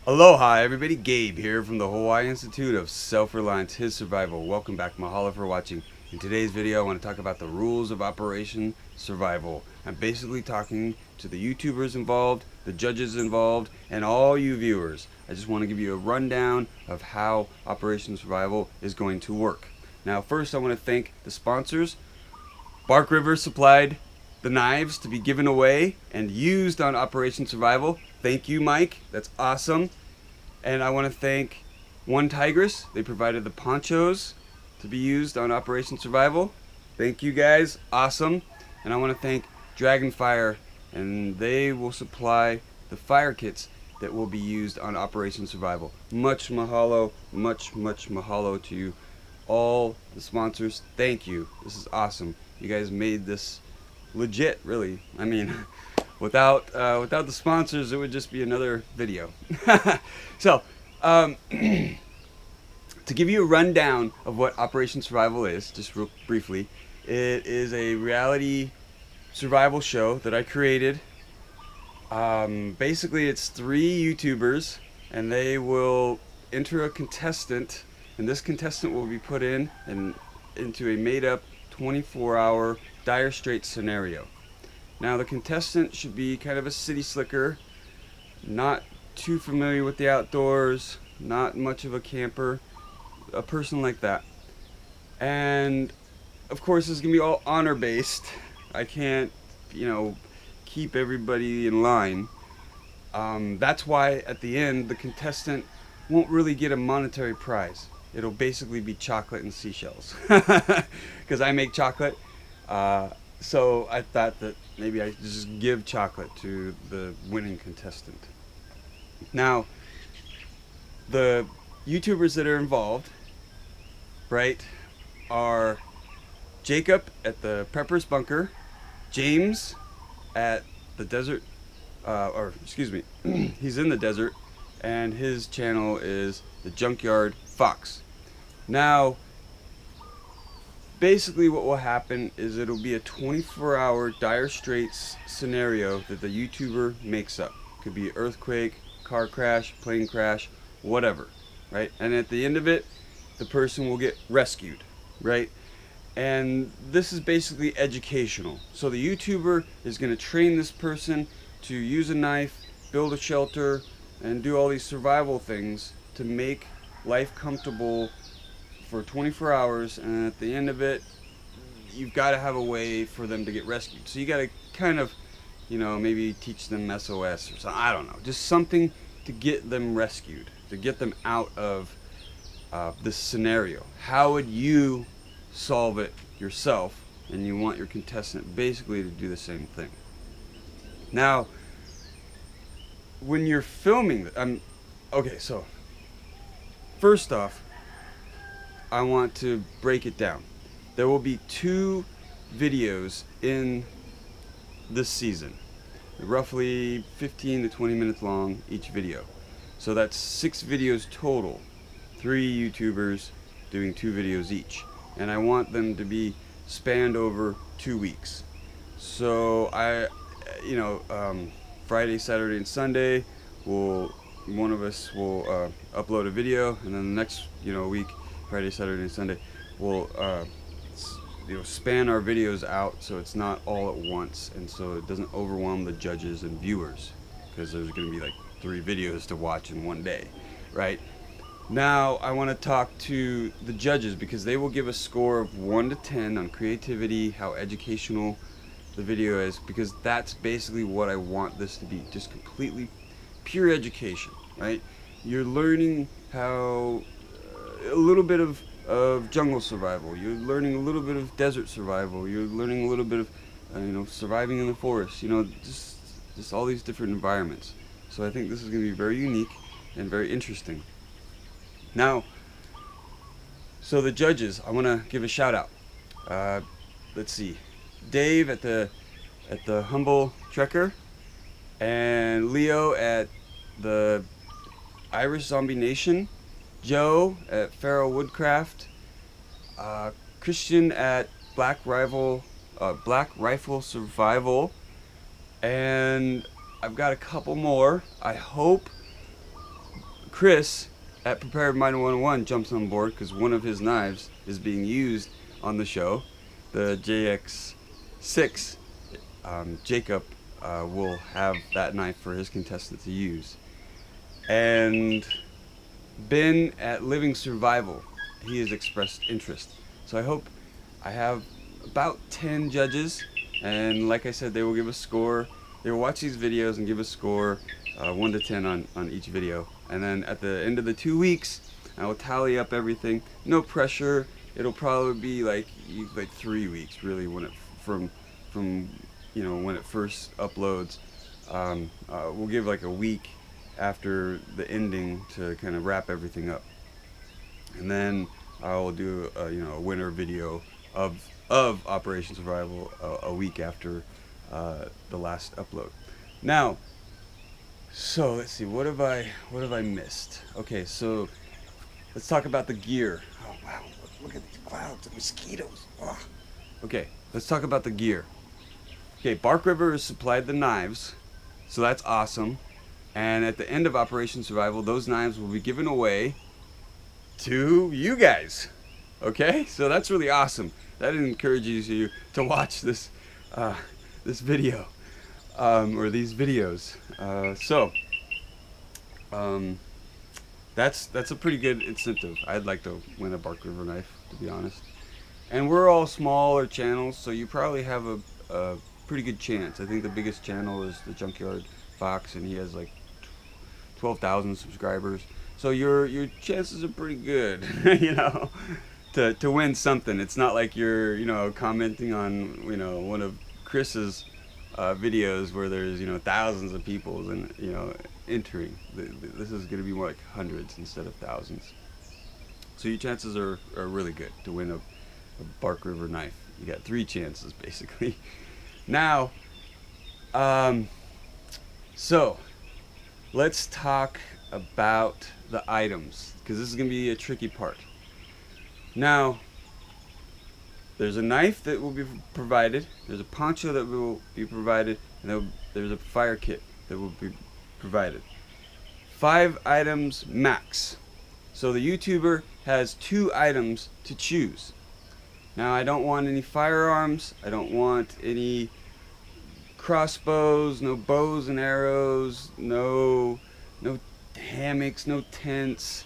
Aloha everybody, Gabe here from the Hawaii Institute of Self-Reliance, His Survival. Welcome back, mahalo for watching. In today's video I want to talk about the rules of Operation Survival. I'm basically talking to the YouTubers involved, the judges involved, and all you viewers. I just want to give you a rundown of how Operation Survival is going to work. Now first I want to thank the sponsors. Bark River supplied the knives to be given away and used on Operation Survival. Thank you, Mike. That's awesome. And I want to thank One Tigress. They provided the ponchos to be used on Operation Survival. Thank you guys. Awesome. And I want to thank Dragonfire, and they will supply the fire kits that will be used on Operation Survival. Much mahalo, much mahalo to you, all the sponsors. Thank you. This is awesome. You guys made this legit, really. I mean, without the sponsors, it would just be another video. So, to give you a rundown of what Operation Survival is, just real briefly, it is a reality survival show that I created. Basically, it's 3 YouTubers, and they will enter a contestant, and this contestant will be put into a made-up 24-hour dire straits scenario. Now the contestant should be kind of a city slicker, not too familiar with the outdoors, not much of a camper, a person like that. And of course it's gonna be all honor based. I can't, keep everybody in line. That's why at the end the contestant won't really get a monetary prize. It'll basically be chocolate and seashells, because I make chocolate. So I thought that maybe I just give chocolate to the winning contestant. Now, the YouTubers that are involved, right, are Jacob at the Prepper's Bunker, James at the desert, he's in the desert, and his channel is the Junkyard Fox. Now, basically what will happen is it'll be a 24-hour dire straits scenario that the YouTuber makes up. Could be earthquake, car crash, plane crash, whatever, right? And at the end of it, the person will get rescued, right? And this is basically educational. So the YouTuber is going to train this person to use a knife, build a shelter, and do all these survival things to make life comfortable for 24 hours, and at the end of it, you've got to have a way for them to get rescued. So you got to kind of, maybe teach them SOS or something. I don't know, just something to get them rescued, to get them out of this scenario. How would you solve it yourself? And you want your contestant basically to do the same thing. Now, when you're filming, okay, so first off, I want to break it down. There will be 2 videos in this season, roughly 15 to 20 minutes long each video. So that's 6 videos total, 3 YouTubers doing 2 videos each. And I want them to be spanned over 2 weeks. So Friday, Saturday, and Sunday, one of us will upload a video, and then the next week, Friday, Saturday, and Sunday, we'll span our videos out so it's not all at once, and so it doesn't overwhelm the judges and viewers, because there's going to be like 3 videos to watch in one day, right? Now I want to talk to the judges, because they will give a score of 1 to 10 on creativity, how educational the video is, because that's basically what I want this to be, just completely pure education, right? You're learning how a little bit of jungle survival, you're learning a little bit of desert survival, you're learning a little bit of surviving in the forest, just all these different environments. So I think this is going to be very unique and very interesting. Now, so the judges, I want to give a shout out. Let's see, Dave at the Humble Trekker, and Leo at the Irish Zombie Nation, Joe at Pharaoh Woodcraft, Christian at Black Rifle Survival, and I've got a couple more. I hope Chris at Prepared Mind 101 jumps on board because one of his knives is being used on the show, the JX6. Jacob will have that knife for his contestant to use. And Ben at Living Survival, he has expressed interest. So I hope I have about 10 judges, and like I said, they will give a score. They will watch these videos and give a score 1 to 10 on each video. And then at the end of the 2 weeks, I will tally up everything. No pressure. It'll probably be like 3 weeks, really, when it from when it first uploads. We'll give like a week after the ending to kind of wrap everything up, and then I'll do a winner video of Operation Survival a week after the last upload. Now, so let's see, what have I missed? Okay, so let's talk about the gear. Oh wow, look at these clouds of mosquitoes. Oh. Okay, let's talk about the gear. Okay, Bark River has supplied the knives, so that's awesome. And at the end of Operation Survival, those knives will be given away to you guys. Okay, so that's really awesome. That encourages you to watch this this video or these videos. That's a pretty good incentive. I'd like to win a Bark River knife, to be honest. And we're all smaller channels, so you probably have a pretty good chance. I think the biggest channel is the Junkyard Fox, and he has like 12,000 subscribers. So your chances are pretty good, to win something. It's not like you're commenting on one of Chris's videos where there's thousands of people and entering. This is going to be more like hundreds instead of thousands. So your chances are really good to win a Bark River knife. You got 3 chances basically. Now, so let's talk about the items, because this is going to be a tricky part. Now, there's a knife that will be provided, there's a poncho that will be provided, and there's a fire kit that will be provided. 5 items max. So the YouTuber has 2 items to choose. Now, I don't want any firearms, I don't want any crossbows, no bows and arrows, no hammocks, no tents,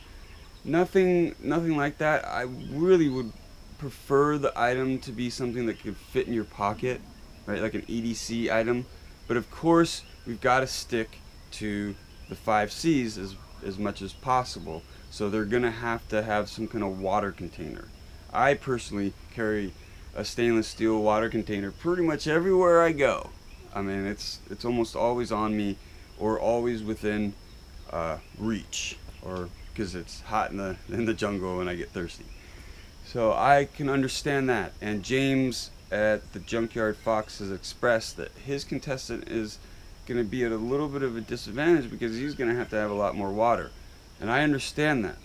nothing like that. I really would prefer the item to be something that could fit in your pocket, right? Like an EDC item. But of course, we've got to stick to the 5 C's as much as possible. So they're gonna have to have some kind of water container. I personally carry a stainless steel water container pretty much everywhere I go. I mean, it's almost always on me, or always within reach, or because it's hot in the jungle and I get thirsty. So I can understand that. And James at the Junkyard Fox has expressed that his contestant is going to be at a little bit of a disadvantage because he's going to have a lot more water. And I understand that.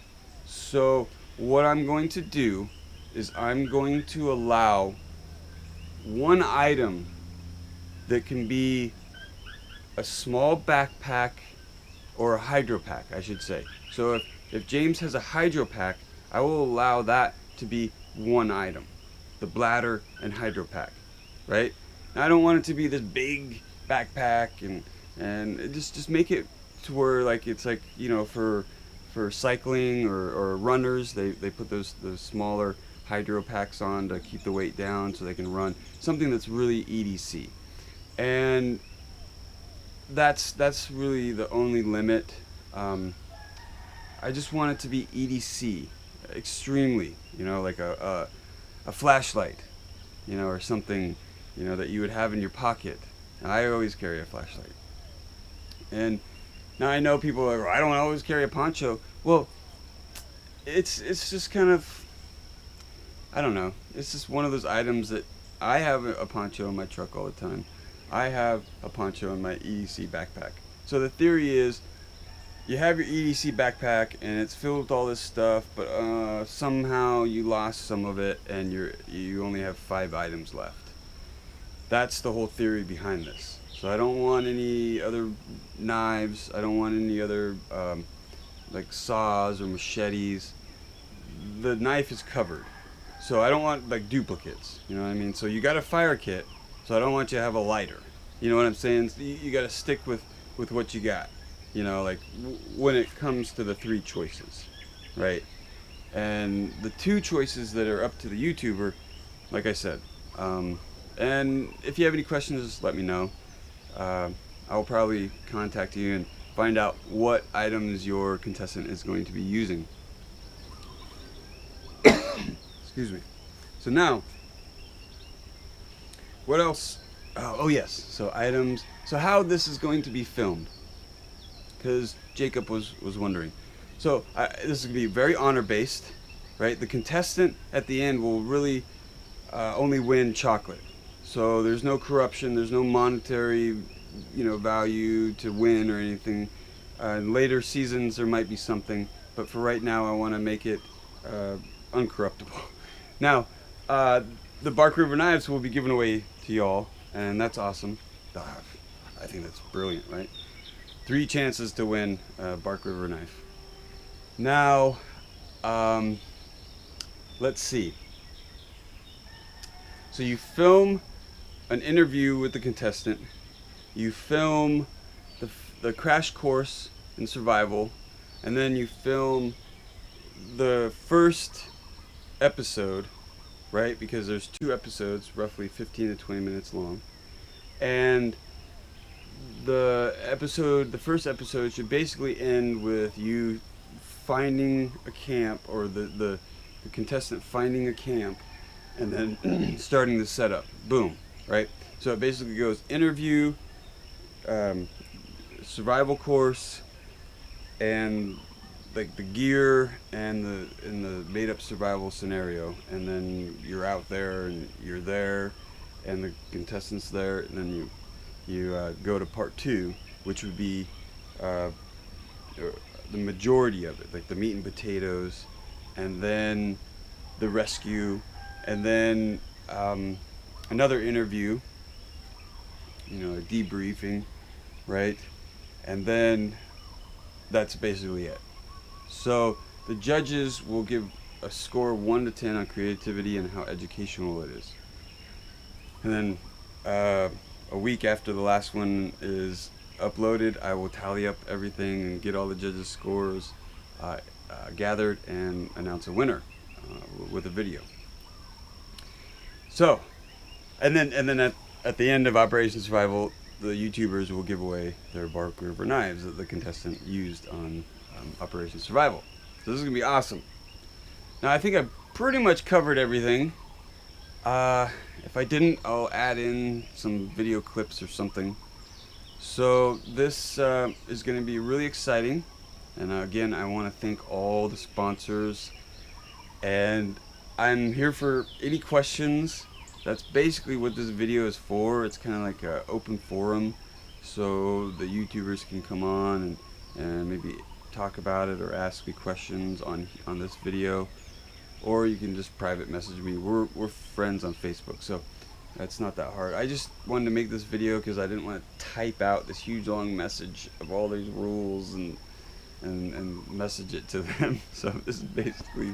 So what I'm going to do is I'm going to allow one item that can be a small backpack, or a hydro pack, I should say. So if James has a hydro pack, I will allow that to be one item, the bladder and hydro pack, right? Now, I don't want it to be this big backpack, and just make it to where it's like for cycling or runners, they put those smaller hydro packs on to keep the weight down so they can run. Something that's really EDC. And that's really the only limit. I just want it to be EDC, extremely, like a flashlight, or something, that you would have in your pocket. And I always carry a flashlight. And now I know people are like, I don't always carry a poncho. Well, it's just kind of, I don't know. It's just one of those items that I have a poncho in my truck all the time. I have a poncho in my EDC backpack. So the theory is, you have your EDC backpack and it's filled with all this stuff, but somehow you lost some of it and you only have 5 items left. That's the whole theory behind this. So I don't want any other knives. I don't want any other like saws or machetes, the knife is covered. So I don't want like duplicates, you know what I mean? So you got a fire kit, so I don't want you to have a lighter. You know what I'm saying? So you got to stick with what you got, you know, like when it comes to the 3 choices, right? And the 2 choices that are up to the YouTuber, like I said, and if you have any questions, just let me know. I'll probably contact you and find out what items your contestant is going to be using. Excuse me. So now, what else? Oh yes, so items. So how this is going to be filmed, because Jacob was wondering. So this is going to be very honor-based, right? The contestant at the end will really only win chocolate. So there's no corruption, there's no monetary, you know, value to win or anything. In later seasons there might be something, but for right now I want to make it uncorruptible. Now, the Bark River knives will be given away to y'all, and that's awesome. I think that's brilliant, right? 3 chances to win a Bark River knife. Now, let's see. So you film an interview with the contestant. You film the crash course in survival, and then you film the first episode, right? Because there's 2 episodes, roughly 15 to 20 minutes long, and the first episode should basically end with you finding a camp, or the contestant finding a camp, and then starting the setup. Boom, right? So it basically goes interview, survival course, and like the gear and the made up survival scenario, and then you're out there and you're there and the contestants there, and then you go to part 2, which would be the majority of it, like the meat and potatoes, and then the rescue, and then another interview, you know, a debriefing, right? And then that's basically it. So the judges will give a score of 1 to 10 on creativity and how educational it is. And then a week after the last one is uploaded, I will tally up everything and get all the judges' scores gathered and announce a winner with a video. So, and then at the end of Operation Survival, the YouTubers will give away their Bark River knives that the contestant used on Operation Survival. So this is gonna be awesome. Now I think I've pretty much covered everything. If I didn't, I'll add in some video clips or something. So this is going to be really exciting, and again I want to thank all the sponsors, and I'm here for any questions. That's basically what this video is for. It's kind of like an open forum, so the YouTubers can come on and maybe talk about it or ask me questions on this video, or you can just private message me. We're friends on Facebook, so that's not that hard. I just wanted to make this video because I didn't want to type out this huge long message of all these rules and message it to them. So this is basically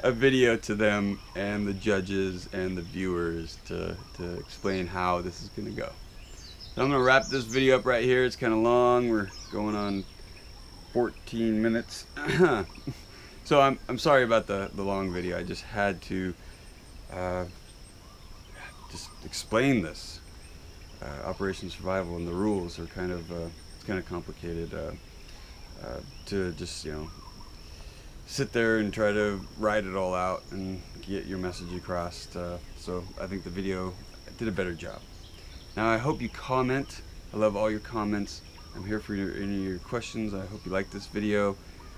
a video to them and the judges and the viewers to explain how this is going to go. So I'm going to wrap this video up right here. It's kind of long. We're going on 14 minutes. So I'm sorry about the long video. I just had to just explain this. Operation Survival and the rules are kind of it's kind of complicated to just, you know, sit there and try to write it all out and get your message across. So I think the video did a better job. Now I hope you comment. I love all your comments. I'm here for any of your questions. I hope you like this video.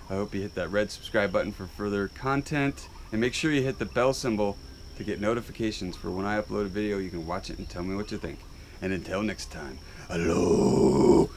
I hope you hit that red subscribe button for further content, and make sure you hit the bell symbol to get notifications for when I upload a video. You can watch it and tell me what you think. And until next time, hello.